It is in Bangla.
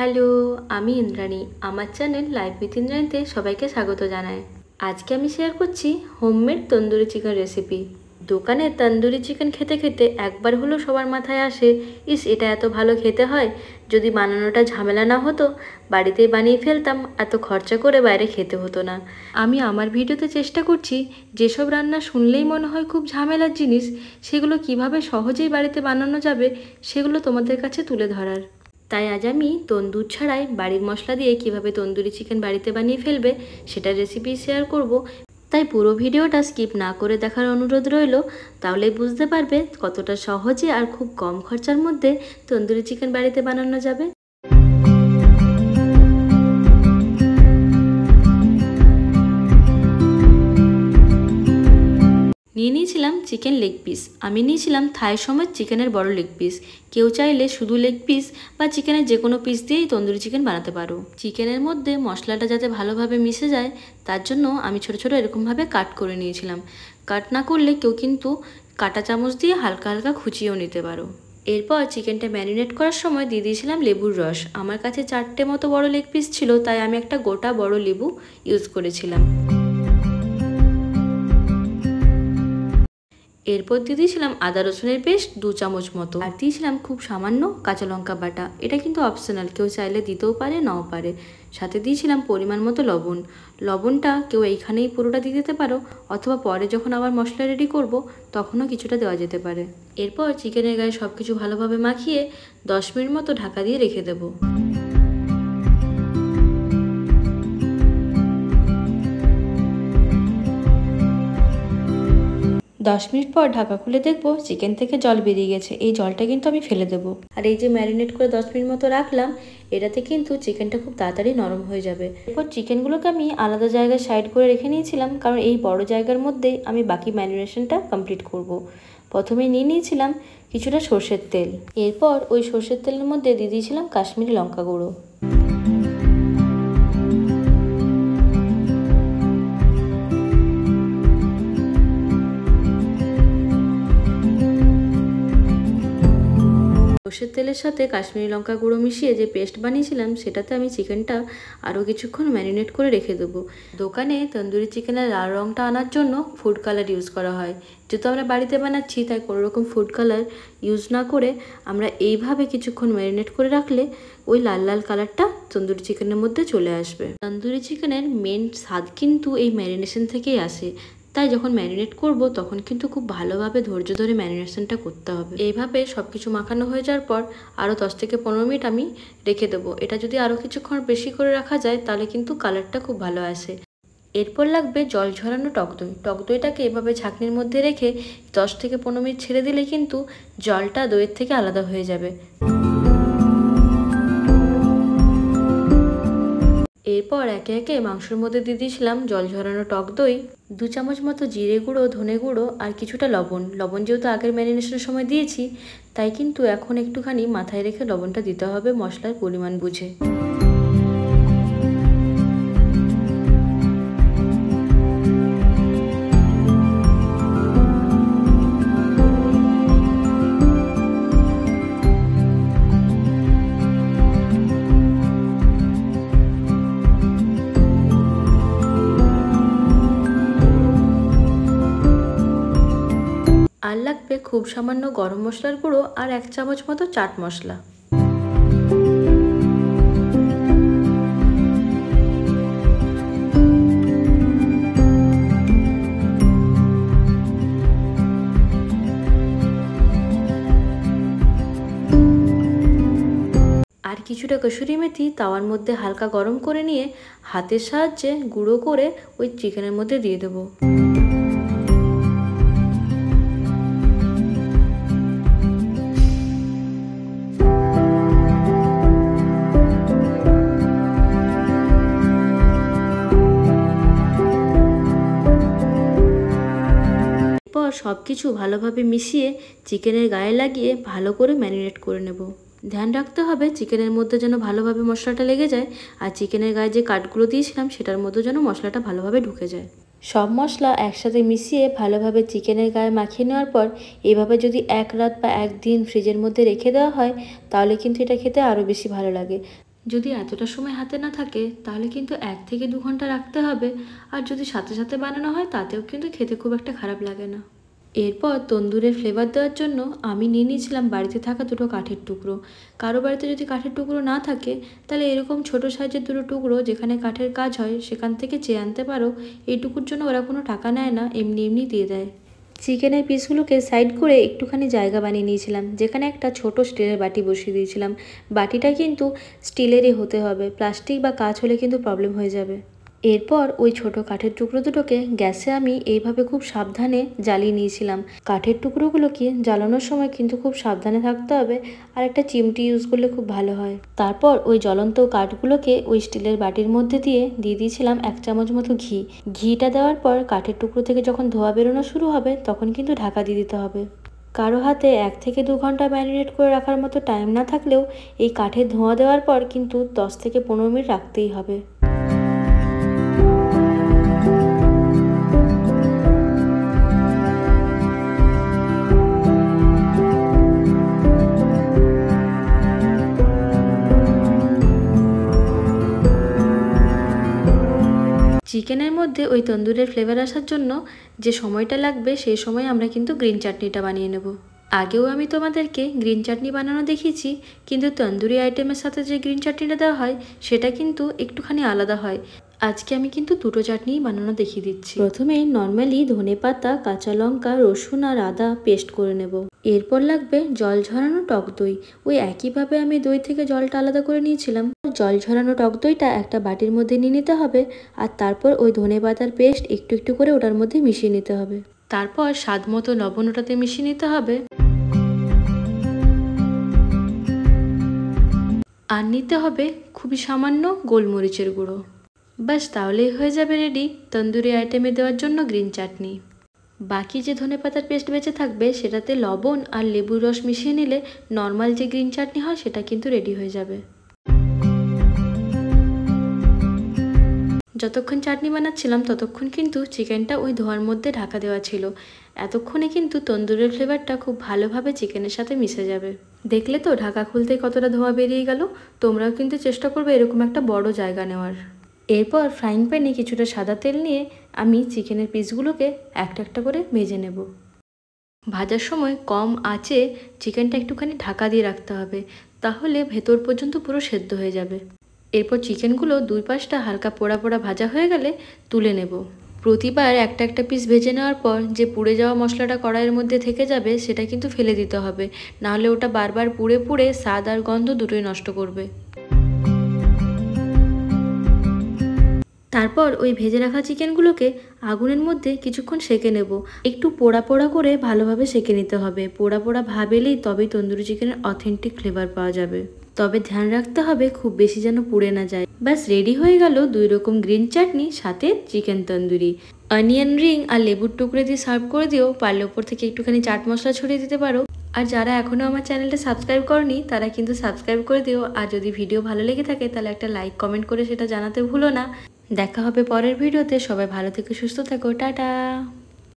হ্যালো, আমি ইন্দ্রাণী। আমার চ্যানেল লাইফ উইথ ইন্দ্রাণীতে সবাইকে স্বাগত জানাই। আজকে আমি শেয়ার করছি হোমমেড তন্দুরি চিকেন রেসিপি। দোকানে তন্দুরি চিকেন খেতে খেতে একবার হলেও সবার মাথায় আসে, ইস এটা এত ভালো খেতে হয়, যদি বানানোটা ঝামেলা না হতো বাড়িতেই বানিয়ে ফেলতাম, এত খরচা করে বাইরে খেতে হতো না। আমি আমার ভিডিওতে চেষ্টা করছি যেসব রান্না শুনলেই মনে হয় খুব ঝামেলার জিনিস, সেগুলো কিভাবে সহজেই বাড়িতে বানানো যাবে সেগুলো তোমাদের কাছে তুলে ধরার। তাই আজ আমি তন্দুর ছাড়াই বাড়ির মশলা দিয়ে কিভাবে তন্দুরি চিকেন বাড়িতে বানিয়ে ফেলবে সেটার রেসিপি শেয়ার করব। তাই পুরো ভিডিওটা স্কিপ না করে দেখার অনুরোধ রইল, তাহলে বুঝতে পারবে কতটা সহজে আর খুব কম খরচার মধ্যে তন্দুরি চিকেন বাড়িতে বানানো যাবে। নিয়ে নিয়েছিলাম চিকেন লেগ পিস। আমি নিয়েছিলাম থাই সমেত চিকেনের বড় লেগ পিস। কেউ চাইলে শুধু লেগ পিস বা চিকেনের যে কোনো পিস দিয়েই তন্দুরি চিকেন বানাতে পারো। চিকেনের মধ্যে মশলাটা যাতে ভালোভাবে মিশে যায় তার জন্য আমি ছোট ছোট এরকমভাবে কাট করে নিয়েছিলাম। কাট না করলে কেউ কিন্তু কাঁটা চামচ দিয়ে হালকা হালকা খুঁচিয়েও নিতে পারো। এরপর চিকেনটা ম্যারিনেট করার সময় দিয়ে দিয়েছিলাম লেবুর রস। আমার কাছে 4টে মতো বড় লেগ পিস ছিল, তাই আমি একটা গোটা বড় লেবু ইউজ করেছিলাম। এরপর দিয়ে দিয়েছিলাম আদা রসুনের পেস্ট 2 চামচ মতো, আর দিয়েছিলাম খুব সামান্য কাঁচা লঙ্কা বাটা। এটা কিন্তু অপশনাল, কেউ চাইলে দিতেও পারে নাও পারে। সাথে দিয়েছিলাম পরিমাণ মতো লবণ। লবণটা কেউ এইখানেই পুরোটা দিয়ে দিতে পারো, অথবা পরে যখন আবার মশলা রেডি করব তখনও কিছুটা দেওয়া যেতে পারে। এরপর চিকেনের গায়ে সব কিছু ভালোভাবে মাখিয়ে 10 মিনিট মতো ঢাকা দিয়ে রেখে দেবো। 10 মিনিট পর ঢাকা খুলে দেখবো চিকেন থেকে জল বেরিয়ে গেছে। এই জলটা কিন্তু আমি ফেলে দেবো। আর এই যে ম্যারিনেট করে 10 মিনিট মতো রাখলাম, এটাতে কিন্তু চিকেনটা খুব তাড়াতাড়ি নরম হয়ে যাবে। এরপর চিকেনগুলোকে আমি আলাদা জায়গায় সাইড করে রেখে নিয়েছিলাম, কারণ এই বড় জায়গার মধ্যেই আমি বাকি ম্যারিনেশনটা কমপ্লিট করব। প্রথমে নিয়ে নিয়েছিলাম কিছুটা সর্ষের তেল। এরপর ওই সর্ষের তেলের মধ্যে দিয়ে দিয়েছিলাম কাশ্মীরি লঙ্কা গুঁড়ো। সর্ষের তেলের সাথে কাশ্মীরি লঙ্কা গুঁড়ো মিশিয়ে যে পেস্ট বানিয়েছিলাম সেটাতে আমি চিকেনটা আরও কিছুক্ষণ ম্যারিনেট করে রেখে দেবো। দোকানে তন্দুরি চিকেনের লাল রঙটা আনার জন্য ফুড কালার ইউজ করা হয়, যেহেতু আমরা বাড়িতে বানাচ্ছি তাই কোনো রকম ফুড কালার ইউজ না করে আমরা এইভাবে কিছুক্ষণ ম্যারিনেট করে রাখলে ওই লাল লাল কালারটা তন্দুরি চিকেনের মধ্যে চলে আসবে। তন্দুরি চিকেনের মেন স্বাদ কিন্তু এই ম্যারিনেশন থেকেই আসে, তাই যখন ম্যারিনেট করব তখন কিন্তু খুব ভালোভাবে ধৈর্য ধরে ম্যারিনেশনটা করতে হবে। এইভাবে সব কিছু মাখানো হয়ে যাওয়ার পর আরও 10 থেকে 15 মিনিট আমি রেখে দেবো। এটা যদি আরও কিছুক্ষণ বেশি করে রাখা যায় তাহলে কিন্তু কালারটা খুব ভালো আসে। এরপর লাগবে জল ঝরানো টক দই। টক দইটাকে এভাবে ছাঁকনির মধ্যে রেখে 10 থেকে 15 মিনিট ছেড়ে দিলে কিন্তু জলটা দইয়ের থেকে আলাদা হয়ে যাবে। এরপর একে একে মাংসের মধ্যে দিয়ে দিয়েছিলাম জল ঝরানো টক দই, 2 চামচ মতো জিরে গুঁড়ো, ধনে গুঁড়ো আর কিছুটা লবণ। লবণ যেহেতু আগের ম্যারিনেশনের সময় দিয়েছি তাই কিন্তু এখন একটুখানি মাথায় রেখে লবণটা দিতে হবে মশলার পরিমাণ বুঝে। আর লাগবে খুব সামান্য গরম মশলার গুঁড়ো আর 1 চামচ মতো চাট মশলা। আর কিছুটা কসুরি মেথি তাওয়ার মধ্যে হালকা গরম করে নিয়ে হাতের সাহায্যে গুঁড়ো করে ওই চিকেনের মধ্যে দিয়ে দেবো। সব কিছু ভালোভাবে মিশিয়ে চিকেনের গায়ে লাগিয়ে ভালো করে ম্যারিনেট করে নেব। ধ্যান রাখতে হবে চিকেনের মধ্যে যেন ভালোভাবে মশলাটা লেগে যায়, আর চিকেনের গায়ে যে কাটগুলো দিয়েছিলাম সেটার মধ্যে যেন মশলাটা ভালোভাবে ঢুকে যায়। সব মশলা একসাথে মিশিয়ে ভালোভাবে চিকেনের গায়ে মাখিয়ে নেওয়ার পর এভাবে যদি 1 রাত বা 1 দিন ফ্রিজের মধ্যে রেখে দেওয়া হয় তাহলে কিন্তু এটা খেতে আরও বেশি ভালো লাগে। যদি এতটা সময় হাতে না থাকে তাহলে কিন্তু 1 থেকে 2 ঘন্টা রাখতে হবে। আর যদি সাথে সাথে বানানো হয় তাতেও কিন্তু খেতে খুব একটা খারাপ লাগে না। এরপর তন্দুরের ফ্লেভার দেওয়ার জন্য আমি নিয়ে নিয়েছিলাম বাড়িতে থাকা দুটো কাঠের টুকরো। কারো বাড়িতে যদি কাঠের টুকরো না থাকে তাহলে এরকম ছোট সাইজের দুটো টুকরো যেখানে কাঠের কাজ হয় সেখান থেকে চেয়ে আনতে পারো। এইটুকুর জন্য ওরা কোনো টাকা নেয় না, এমনি এমনি দিয়ে দেয়। চিকেনের পিসগুলোকে সাইড করে একটুখানি জায়গা বানিয়ে নিয়েছিলাম, যেখানে একটা ছোট স্টিলের বাটি বসিয়ে দিয়েছিলাম। বাটিটা কিন্তু স্টিলেরই হতে হবে, প্লাস্টিক বা কাঁচ হলে কিন্তু প্রবলেম হয়ে যাবে। এরপর ওই ছোট কাঠের টুকরো দুটোকে গ্যাসে আমি এইভাবে খুব সাবধানে জ্বালিয়ে নিয়েছিলাম। কাঠের টুকরোগুলোকে জ্বালানোর সময় কিন্তু খুব সাবধানে থাকতে হবে, আর একটা চিমটি ইউজ করলে খুব ভালো হয়। তারপর ওই জ্বলন্ত কাঠগুলোকে ওই স্টিলের বাটির মধ্যে দিয়ে দিয়েছিলাম 1 চামচ মতো ঘি। ঘিটা দেওয়ার পর কাঠের টুকরো থেকে যখন ধোঁয়া বেরোনো শুরু হবে তখন কিন্তু ঢাকা দিয়ে দিতে হবে। কারো হাতে 1 থেকে 2 ঘন্টা ম্যারিনেট করে রাখার মতো টাইম না থাকলেও এই কাঠের ধোঁয়া দেওয়ার পর কিন্তু 10 থেকে 15 মিনিট রাখতেই হবে। চিকেনের মধ্যে ওই তন্দুরের ফ্লেভার আসার জন্য যে সময়টা লাগবে সেই সময় আমরা কিন্তু গ্রিন চাটনিটা বানিয়ে নেব। আগেও আমি তোমাদেরকে গ্রিন চাটনি বানানো দেখিয়েছি, কিন্তু তন্দুরি আইটেমের সাথে যে গ্রিন চাটনিটা দেওয়া হয় সেটা কিন্তু একটুখানি আলাদা হয়। আজকে আমি কিন্তু দুটো চাটনি বানানো দেখিয়ে দিচ্ছি। প্রথমে নর্মালি ধনেপাতা, কাঁচা লঙ্কা, রসুন আর আদা পেস্ট করে নেব। এরপর লাগবে জল ঝরানো টক দই। ওই একইভাবে আমি দই থেকে জলটা আলাদা করে নিয়েছিলাম। জল ঝরানো টক দইটা একটা বাটির মধ্যে নিয়ে নিতে হবে, আর তারপর ওই ধনেপাতার পেস্ট একটু একটু করে ওটার মধ্যে মিশিয়ে নিতে হবে। তারপর স্বাদ মতো লবণ ওটাতে মিশিয়ে নিতে হবে, আর নিতে হবে খুবই সামান্য গোলমরিচের গুঁড়ো। ব্যাস, তাহলেই হয়ে যাবে রেডি তন্দুরি আইটেমে দেওয়ার জন্য গ্রিন চাটনি। বাকি যে ধনেপাতার পেস্ট বেঁচে থাকবে সেটাতে লবণ আর লেবুর রস মিশিয়ে নিলে নর্মাল যে গ্রিন চাটনি হয় সেটা কিন্তু রেডি হয়ে যাবে। যতক্ষণ চাটনি বানাচ্ছিলাম ততক্ষণ কিন্তু চিকেনটা ওই ধোয়ার মধ্যে ঢাকা দেওয়া ছিল। এতক্ষণে কিন্তু তন্দুরের ফ্লেভারটা খুব ভালোভাবে চিকেনের সাথে মিশে যাবে। দেখলে তো ঢাকা খুলতেই কতটা ধোঁয়া বেরিয়ে গেল। তোমরাও কিন্তু চেষ্টা করবে এরকম একটা বড় জায়গা নেওয়ার। এরপর ফ্রাইং প্যানে কিছুটা সাদা তেল নিয়ে আমি চিকেনের পিসগুলোকে একটা একটা করে ভেজে নেব। ভাজার সময় কম আঁচে চিকেনটা একটুখানি ঢাকা দিয়ে রাখতে হবে, তাহলে ভেতর পর্যন্ত পুরো সেদ্ধ হয়ে যাবে। এরপর চিকেনগুলো দুই পাশটা হালকা পোড়া পোড়া ভাজা হয়ে গেলে তুলে নেব। প্রতিবার একটা একটা পিস ভেজে নেওয়ার পর যে পুড়ে যাওয়া মশলাটা কড়াইয়ের মধ্যে থেকে যাবে সেটা কিন্তু ফেলে দিতে হবে, নাহলে ওটা বারবার পুড়ে পুড়ে স্বাদ আর গন্ধ দুটোই নষ্ট করবে। তারপর ওই ভেজে রাখা চিকেনগুলোকে আগুনের মধ্যে কিছুক্ষণ সেঁকে নেব। একটু পোড়া পোড়া করে ভালোভাবে সেঁকে নিতে হবে। পোড়া পোড়া ভাব এলেই তবেই তন্দুরি চিকেনের অথেন্টিক ফ্লেভার পাওয়া যাবে। তবে ধ্যান রাখতে হবে খুব বেশি যেন পুড়ে না যায়। ব্যাস, রেডি হয়ে গেল 2 রকম গ্রিন চাটনি সাথে চিকেন তন্দুরি। অনিয়ন রিং আর লেবুর টুকরে দিয়ে সার্ভ করে দিও। পারলে ওপর থেকে একটুখানি চাট মশলা ছড়িয়ে দিতে পারো। আর যারা এখনও আমার চ্যানেলটা সাবস্ক্রাইব করনি তারা কিন্তু সাবস্ক্রাইব করে দিও। আর যদি ভিডিও ভালো লেগে থাকে তাহলে একটা লাইক কমেন্ট করে সেটা জানাতে ভুলো না। দেখা হবে পরের ভিডিওতে। সবাই ভালো থেকে সুস্থ থেকো। টাটা।